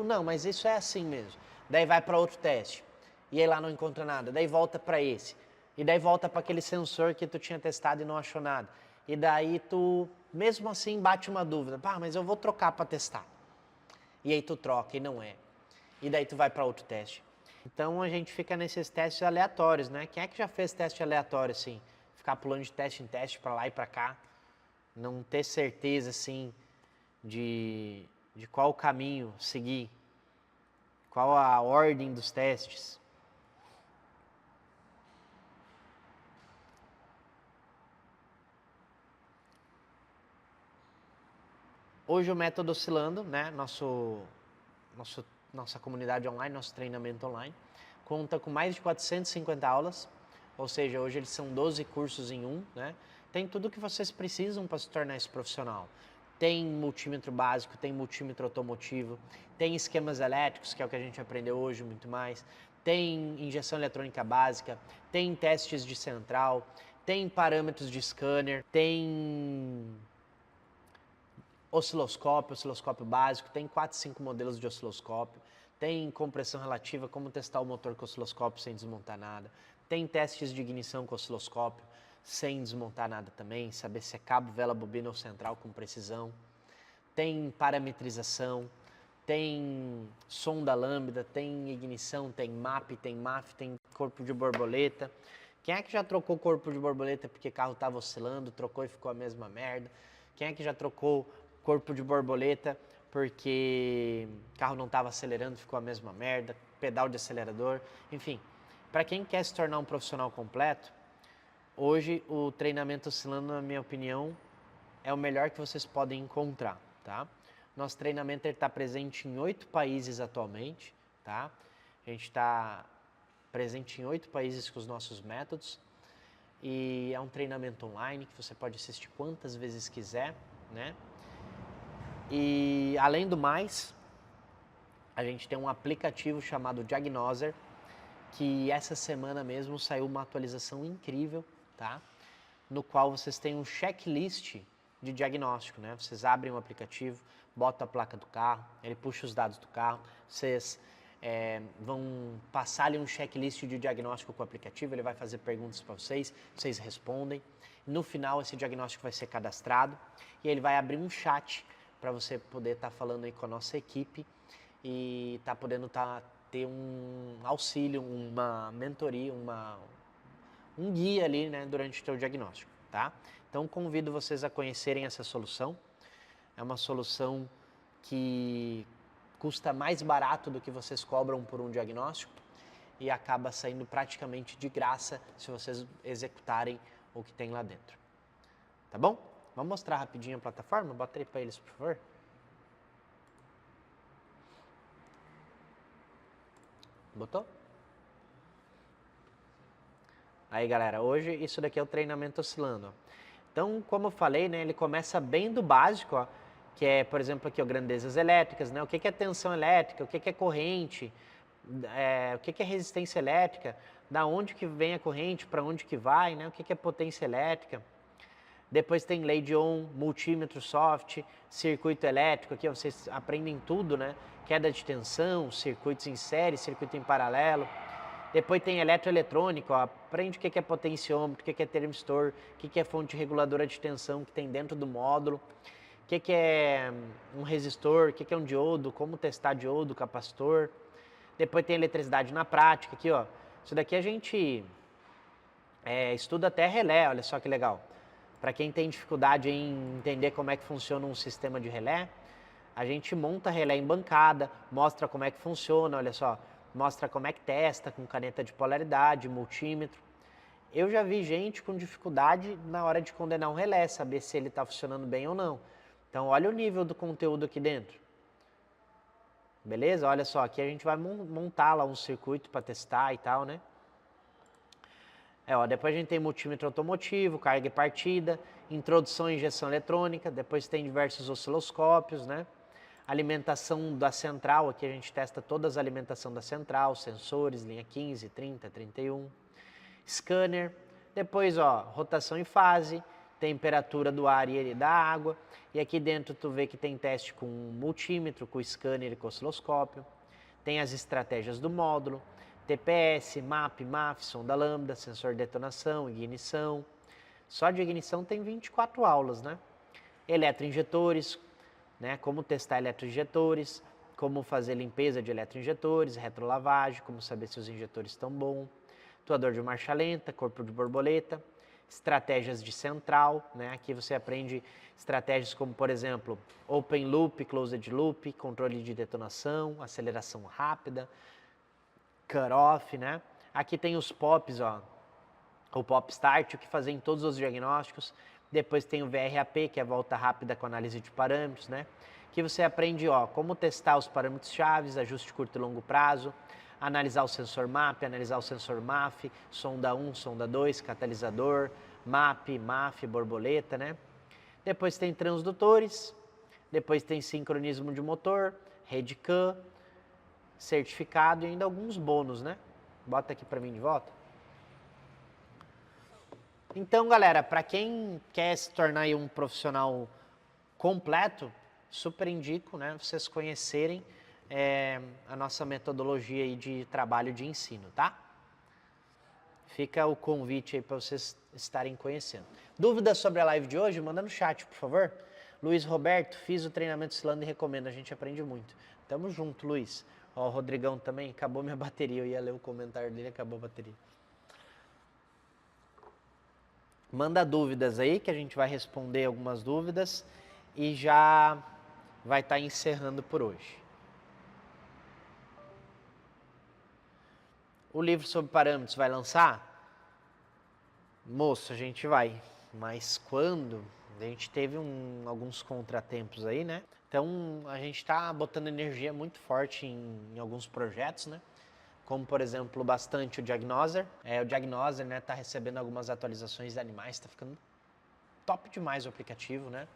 não, mas isso é assim mesmo. Daí vai para outro teste, e aí lá não encontra nada, daí volta para esse, e daí volta para aquele sensor que tu tinha testado e não achou nada. E daí tu, mesmo assim, bate uma dúvida, mas eu vou trocar para testar. E aí tu troca e não é. E daí tu vai para outro teste. Então a gente fica nesses testes aleatórios, né? Quem é que já fez teste aleatório assim? Ficar pulando de teste em teste para lá e para cá, não ter certeza assim de qual caminho seguir, qual a ordem dos testes. Hoje o método Oscilando, né? Nossa comunidade online, nosso treinamento online, conta com mais de 450 aulas, ou seja, hoje eles são 12 cursos em um, né? Tem tudo o que vocês precisam para se tornar esse profissional. Tem multímetro básico, tem multímetro automotivo, tem esquemas elétricos, que é o que a gente aprendeu hoje, muito mais. Tem injeção eletrônica básica, tem testes de central, tem parâmetros de scanner, tem osciloscópio básico, tem 4, 5 modelos de osciloscópio, tem compressão relativa, como testar o motor com osciloscópio sem desmontar nada, tem testes de ignição com osciloscópio sem desmontar nada também, saber se é cabo, vela, bobina ou central com precisão, tem parametrização, tem sonda lambda, tem ignição, tem MAP, tem MAF, tem corpo de borboleta. Quem é que já trocou corpo de borboleta porque o carro estava oscilando, trocou e ficou a mesma merda? Quem é que já trocou corpo de borboleta porque o carro não estava acelerando, ficou a mesma merda, pedal de acelerador, enfim. Para quem quer se tornar um profissional completo, hoje o treinamento oscilando, na minha opinião, é o melhor que vocês podem encontrar, tá? Nosso treinamento está presente em 8 países atualmente, tá? A gente está presente em 8 países com os nossos métodos e é um treinamento online que você pode assistir quantas vezes quiser, né? E além do mais, a gente tem um aplicativo chamado Diagnoser, que essa semana mesmo saiu uma atualização incrível, tá? No qual vocês têm um checklist de diagnóstico, né? Vocês abrem o aplicativo, botam a placa do carro, ele puxa os dados do carro, vocês vão passar ali um checklist de diagnóstico com o aplicativo, ele vai fazer perguntas para vocês, vocês respondem. No final, esse diagnóstico vai ser cadastrado e ele vai abrir um chat para você poder estar falando aí com a nossa equipe e tá podendo ter um auxílio, uma mentoria, um guia ali, né, durante o seu diagnóstico, tá? Então convido vocês a conhecerem essa solução. É uma solução que custa mais barato do que vocês cobram por um diagnóstico e acaba saindo praticamente de graça se vocês executarem o que tem lá dentro. Tá bom? Vamos mostrar rapidinho a plataforma? Bota aí para eles, por favor. Botou? Aí, galera, hoje isso daqui é o treinamento oscilando. Então, como eu falei, né, ele começa bem do básico, ó, que é, por exemplo, aqui, ó, grandezas elétricas, né, o que é tensão elétrica, o que é corrente, o que é resistência elétrica, da onde que vem a corrente, para onde que vai, né, o que é potência elétrica. Depois tem lei de Ohm, multímetro soft, circuito elétrico, aqui ó, vocês aprendem tudo, né? Queda de tensão, circuitos em série, circuito em paralelo. Depois tem eletroeletrônico, ó, aprende o que é potenciômetro, o que é termistor, o que é fonte reguladora de tensão que tem dentro do módulo, o que é um resistor, o que é um diodo, como testar diodo, capacitor. Depois tem eletricidade na prática, aqui ó, isso daqui a gente estuda até relé, olha só que legal. Para quem tem dificuldade em entender como é que funciona um sistema de relé, a gente monta relé em bancada, mostra como é que funciona, olha só, mostra como é que testa com caneta de polaridade, multímetro. Eu já vi gente com dificuldade na hora de condenar um relé, saber se ele está funcionando bem ou não. Então olha o nível do conteúdo aqui dentro. Beleza? Olha só, aqui a gente vai montar lá um circuito para testar e tal, né? Depois a gente tem multímetro automotivo, carga e partida, introdução e injeção eletrônica, depois tem diversos osciloscópios, né? Alimentação da central, aqui a gente testa todas as alimentações da central, sensores, linha 15, 30, 31. Scanner, Depois, ó, rotação em fase, temperatura do ar e da água. E aqui dentro tu vê que tem teste com multímetro, com scanner e com osciloscópio. Tem as estratégias do módulo, TPS, MAP, MAF, sonda lambda, sensor de detonação, ignição. Só de ignição tem 24 aulas, né? Eletroinjetores, né? Como testar eletroinjetores, como fazer limpeza de eletroinjetores, retrolavagem, como saber se os injetores estão bons, atuador de marcha lenta, corpo de borboleta, estratégias de central, né? Aqui você aprende estratégias como, por exemplo, open loop, closed loop, controle de detonação, aceleração rápida, cut-off, né? Aqui tem os POPs, ó, o POP Start, o que fazer em todos os diagnósticos. Depois tem o VRAP, que é a volta rápida com análise de parâmetros, né? Que você aprende, ó, como testar os parâmetros chaves, ajuste curto e longo prazo, analisar o sensor MAP, analisar o sensor MAF, sonda 1, sonda 2, catalisador, MAP, MAF, borboleta, né? Depois tem transdutores, depois tem sincronismo de motor, rede CAN, certificado e ainda alguns bônus, né? Bota aqui para mim de volta. Então, galera, para quem quer se tornar aí um profissional completo, super indico, né, vocês conhecerem a nossa metodologia aí de trabalho de ensino, tá? Fica o convite aí para vocês estarem conhecendo. Dúvidas sobre a live de hoje? Manda no chat, por favor. Luiz Roberto, fiz o treinamento Oscilando e recomendo, a gente aprende muito. Tamo junto, Luiz. Ó, o Rodrigão também, acabou minha bateria, eu ia ler o comentário dele, acabou a bateria. Manda dúvidas aí, que a gente vai responder algumas dúvidas e já vai estar encerrando por hoje. O livro sobre parâmetros vai lançar? Moço, a gente vai, mas quando? A gente teve alguns contratempos aí, né? Então a gente está botando energia muito forte em alguns projetos, né? Como, por exemplo, bastante o Diagnoser. O Diagnoser, né, tá recebendo algumas atualizações de animais, tá ficando top demais o aplicativo, né?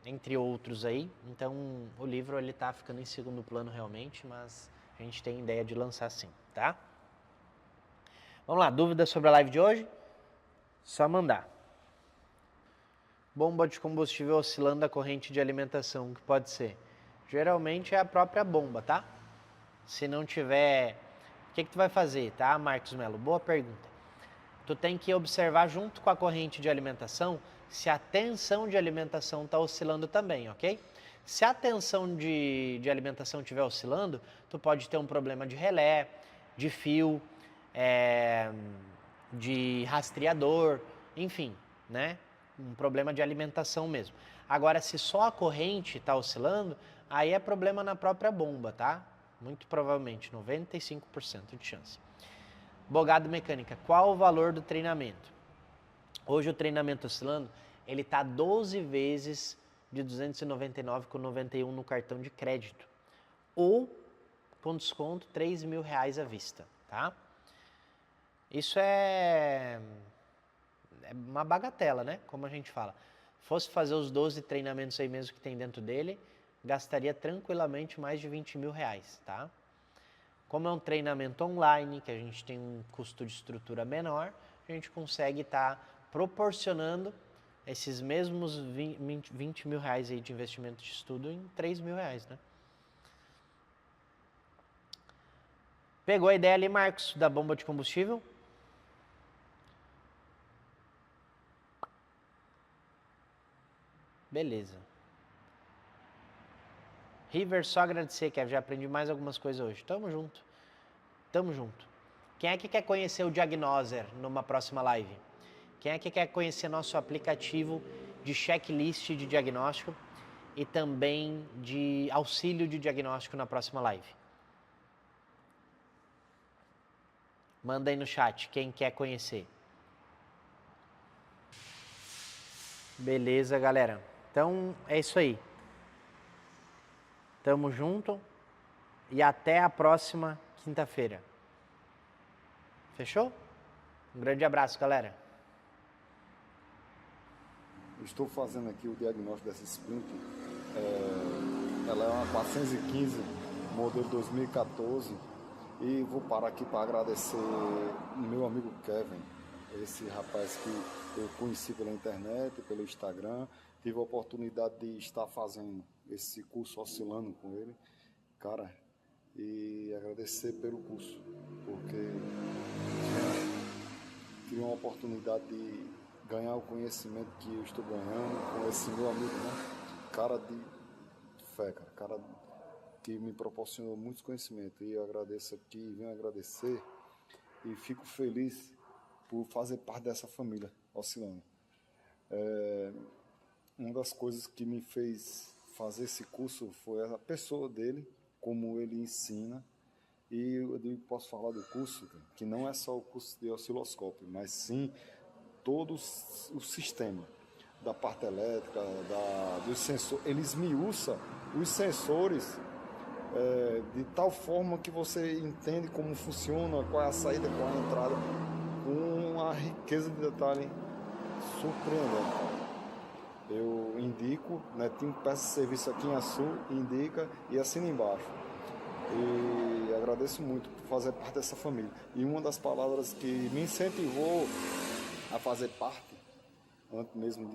Entre outros aí. Então, o livro, ele tá ficando em segundo plano realmente, mas a gente tem ideia de lançar sim, tá? Vamos lá, dúvidas sobre a live de hoje? Só mandar. Bomba de combustível oscilando a corrente de alimentação, o que pode ser? Geralmente é a própria bomba, tá? Se não tiver, o que tu vai fazer, tá, Marcos Melo? Boa pergunta. Tu tem que observar junto com a corrente de alimentação se a tensão de alimentação está oscilando também, ok? Se a tensão de alimentação estiver oscilando, tu pode ter um problema de relé, de fio, de rastreador, enfim, né? Um problema de alimentação mesmo. Agora, se só a corrente está oscilando, aí é problema na própria bomba, tá? Muito provavelmente, 95% de chance. Bogado Mecânica, qual o valor do treinamento? Hoje o treinamento oscilando, ele está 12 vezes de 299,91 no cartão de crédito. Ou, com desconto, R$3.000 à vista, tá? Isso é uma bagatela, né? Como a gente fala. Fosse fazer os 12 treinamentos aí mesmo que tem dentro dele, gastaria tranquilamente mais de R$20.000, tá? Como é um treinamento online, que a gente tem um custo de estrutura menor, a gente consegue estar proporcionando esses mesmos R$20.000 aí de investimento de estudo em R$3.000, né? Pegou a ideia ali, Marcos, da bomba de combustível? Beleza. River, só agradecer, Kevin, já aprendi mais algumas coisas hoje. Tamo junto. Tamo junto. Quem é que quer conhecer o Diagnoser numa próxima live? Quem é que quer conhecer nosso aplicativo de checklist de diagnóstico e também de auxílio de diagnóstico na próxima live? Manda aí no chat quem quer conhecer. Beleza, galera. Então, é isso aí. Tamo junto e até a próxima quinta-feira. Fechou? Um grande abraço, galera. Estou fazendo aqui o diagnóstico dessa Sprint. Ela é uma 415, modelo 2014. E vou parar aqui para agradecer o meu amigo Kevin, esse rapaz que eu conheci pela internet, pelo Instagram, tive a oportunidade de estar fazendo esse curso oscilando com ele, cara, e agradecer pelo curso, porque tive uma oportunidade de ganhar o conhecimento que eu estou ganhando com esse meu amigo, né? Cara de fé, cara que me proporcionou muitos conhecimentos, e eu agradeço aqui, venho agradecer e fico feliz por fazer parte dessa família oscilando. Uma das coisas que me fez fazer esse curso foi a pessoa dele, como ele ensina. E eu posso falar do curso, que não é só o curso de osciloscópio, mas sim todo o sistema da parte elétrica, dos sensores. Ele esmiuça os sensores de tal forma que você entende como funciona, qual é a saída, qual é a entrada, com uma riqueza de detalhe surpreendente. Eu indico, né, tem peça de serviço aqui em Açu, indica e assina embaixo. E agradeço muito por fazer parte dessa família. E uma das palavras que me incentivou a fazer parte, antes mesmo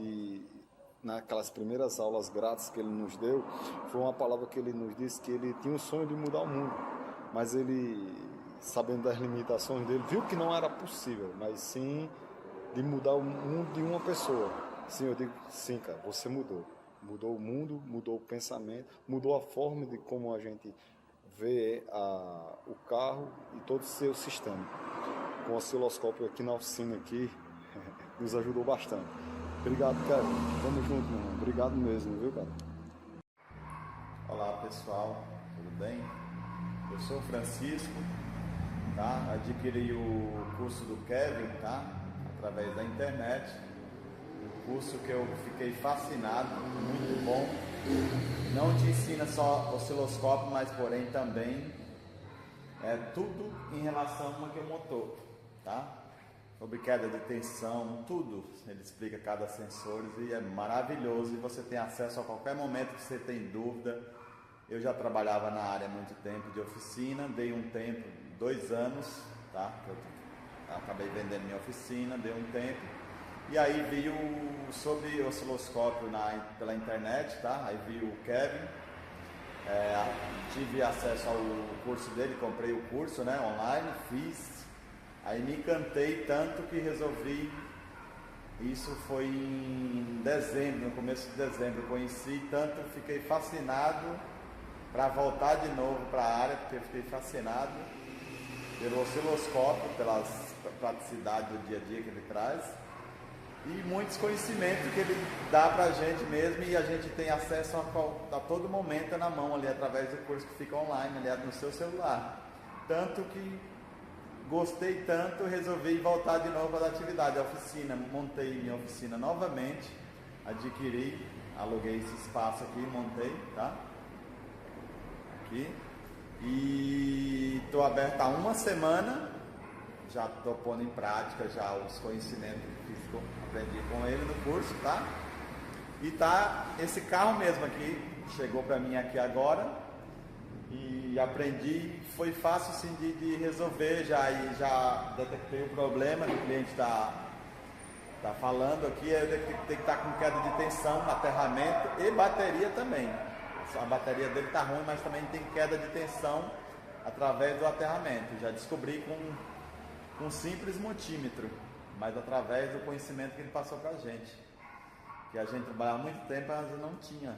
naquelas primeiras aulas grátis que ele nos deu, foi uma palavra que ele nos disse, que ele tinha um sonho de mudar o mundo, mas ele, sabendo das limitações dele, viu que não era possível, mas sim de mudar o mundo de uma pessoa. Sim, eu digo, sim, cara, você mudou. Mudou o mundo, mudou o pensamento, mudou a forma de como a gente vê o carro e todo o seu sistema. Com o osciloscópio aqui na oficina aqui, nos ajudou bastante. Obrigado, cara. Tamo junto, mano. Obrigado mesmo, viu, cara? Olá, pessoal. Tudo bem? Eu sou o Francisco, tá? Adquiri o curso do Kevin, tá? Através da internet. Um curso que eu fiquei fascinado, muito bom. Não te ensina só osciloscópio, mas porém também tudo em relação ao motor, tá? Sobre queda de tensão, tudo. Ele explica cada sensor e é maravilhoso, e você tem acesso a qualquer momento que você tem dúvida. Eu já trabalhava na área há muito tempo de oficina, dei um tempo, 2 anos, tá? Eu acabei vendendo minha oficina, dei um tempo, e aí vi sobre osciloscópio pela internet, tá? Aí vi o Kevin, tive acesso ao curso dele, comprei o curso, né, online, fiz. Aí me encantei tanto que resolvi, isso foi em dezembro, no começo de dezembro, conheci tanto, fiquei fascinado para voltar de novo para a área, porque eu fiquei fascinado pelo osciloscópio, pela praticidade do dia a dia que ele traz, e muitos conhecimentos que ele dá para a gente mesmo, e a gente tem acesso a todo momento na mão ali, através do curso que fica online, ali no seu celular. Tanto que gostei tanto, resolvi voltar de novo à atividade, a oficina. Montei minha oficina novamente, adquiri, aluguei esse espaço aqui, montei, tá? Aqui. E estou aberto há 1 semana, já estou pondo em prática já os conhecimentos que aprendi com ele no curso, tá? E tá esse carro mesmo aqui, chegou para mim aqui agora, e aprendi, foi fácil sim de resolver já, e já detectei o problema que o cliente está falando aqui, eu detectei que está com queda de tensão, aterramento e bateria também. A bateria dele está ruim, mas também tem queda de tensão através do aterramento. Já descobri com um simples multímetro, mas através do conhecimento que ele passou para a gente. Que a gente trabalhava há muito tempo, mas não tinha.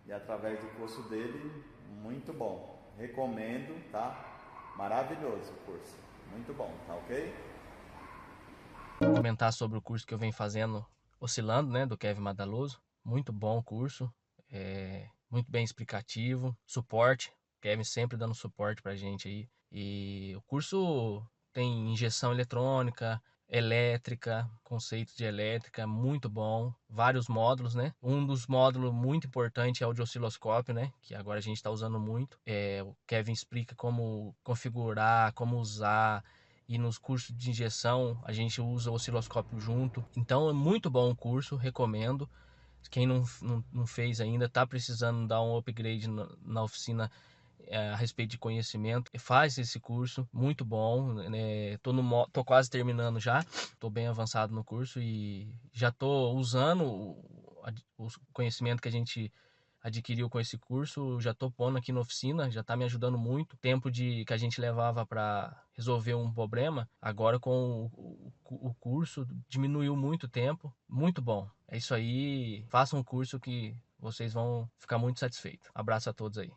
E através do curso dele, muito bom. Recomendo, tá? Maravilhoso o curso. Muito bom, tá ok? Comentar sobre o curso que eu venho fazendo, oscilando, né, do Kevin Madaloso. Muito bom o curso, muito bem explicativo, suporte, Kevin sempre dando suporte pra gente aí. E o curso tem injeção eletrônica, elétrica, conceitos de elétrica, muito bom, vários módulos, né? Um dos módulos muito importante é o de osciloscópio, né? Que agora a gente está usando muito. O Kevin explica como configurar, como usar, e nos cursos de injeção a gente usa o osciloscópio junto. Então é muito bom o curso, recomendo. Quem não fez ainda, tá precisando dar um upgrade na oficina, a respeito de conhecimento, faz esse curso, muito bom, né? Tô quase terminando já, tô bem avançado no curso e já tô usando o conhecimento que a gente adquiriu com esse curso, já tô pondo aqui na oficina, já tá me ajudando muito. O tempo que a gente levava para resolver um problema, agora com o curso diminuiu muito o tempo, muito bom. É isso aí, façam um curso que vocês vão ficar muito satisfeitos. Abraço a todos aí.